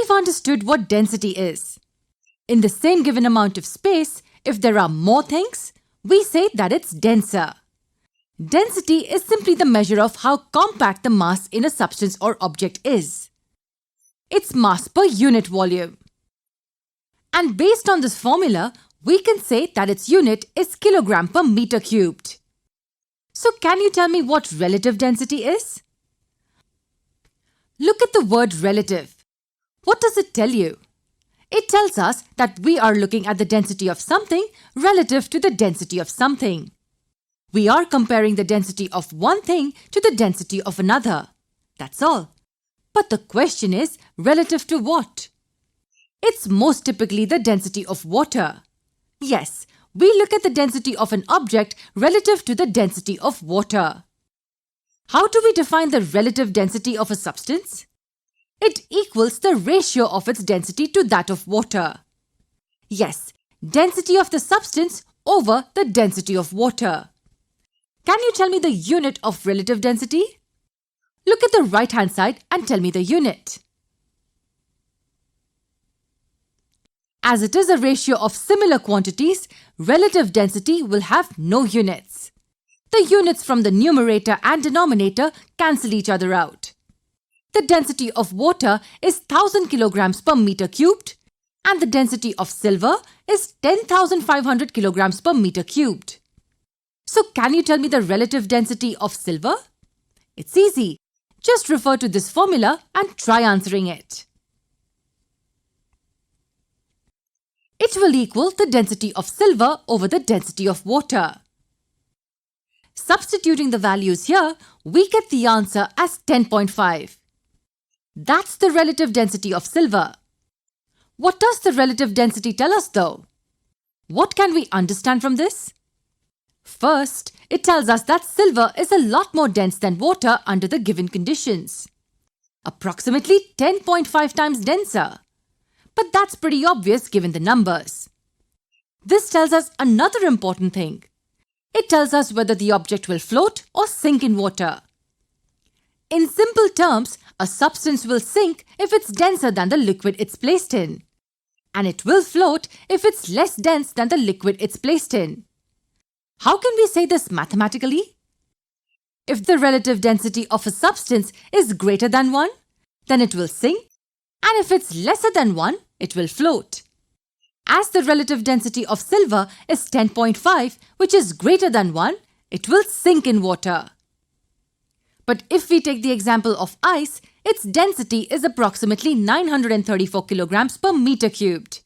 we've understood what density is. In the same given amount of space, if there are more things, we say that it's denser. Density is simply the measure of how compact the mass in a substance or object is. It's mass per unit volume. And based on this formula, we can say that its unit is kilogram per meter cubed. So can you tell me what relative density is? Look at the word relative. What does it tell you? It tells us that we are looking at the density of something relative to the density of something. We are comparing the density of one thing to the density of another. That's all. But the question is, relative to what? It's most typically the density of water. Yes, we look at the density of an object relative to the density of water. How do we define the relative density of a substance? It equals the ratio of its density to that of water. Yes, density of the substance over the density of water. Can you tell me the unit of relative density? Look at the right-hand side and tell me the unit. As it is a ratio of similar quantities, relative density will have no units. The units from the numerator and denominator cancel each other out. The density of water is 1000 kilograms per meter cubed and the density of silver is 10,500 kilograms per meter cubed. So can you tell me the relative density of silver? It's easy. Just refer to this formula and try answering it. It will equal the density of silver over the density of water. Substituting the values here, we get the answer as 10.5. That's the relative density of silver. What does the relative density tell us though? What can we understand from this? First, it tells us that silver is a lot more dense than water under the given conditions. Approximately 10.5 times denser. But that's pretty obvious given the numbers. This tells us another important thing. It tells us whether the object will float or sink in water. In simple terms, a substance will sink if it's denser than the liquid it's placed in. And it will float if it's less dense than the liquid it's placed in. How can we say this mathematically? If the relative density of a substance is greater than 1, then it will sink. And if it's lesser than 1, it will float. As the relative density of silver is 10.5, which is greater than 1, it will sink in water. But if we take the example of ice, its density is approximately 934 kilograms per meter cubed.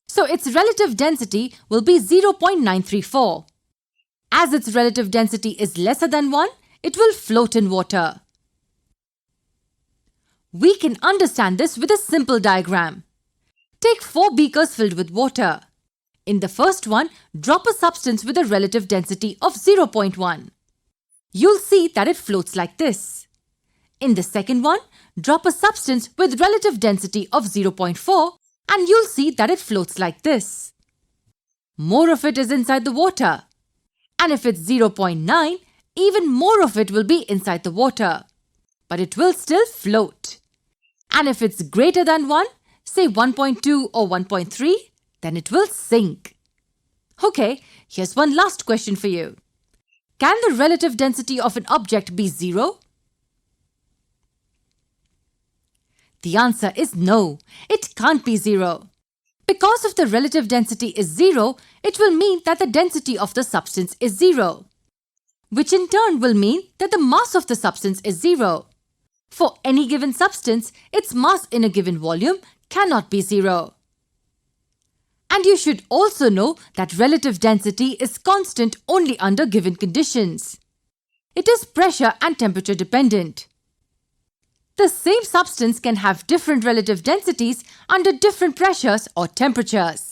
So its relative density will be 0.934. As its relative density is lesser than 1, it will float in water. We can understand this with a simple diagram. Take 4 beakers filled with water. In the first one, drop a substance with a relative density of 0.1. You'll see that it floats like this. In the second one, drop a substance with relative density of 0.4 and you'll see that it floats like this. More of it is inside the water. And if it's 0.9, even more of it will be inside the water. But it will still float. And if it's greater than 1, say 1.2 or 1.3, then it will sink. Okay, here's one last question for you. Can the relative density of an object be 0? The answer is no, it can't be 0. Because if the relative density is 0, it will mean that the density of the substance is 0, which in turn will mean that the mass of the substance is 0. For any given substance, its mass in a given volume cannot be 0. And you should also know that relative density is constant only under given conditions. It is pressure and temperature dependent. The same substance can have different relative densities under different pressures or temperatures.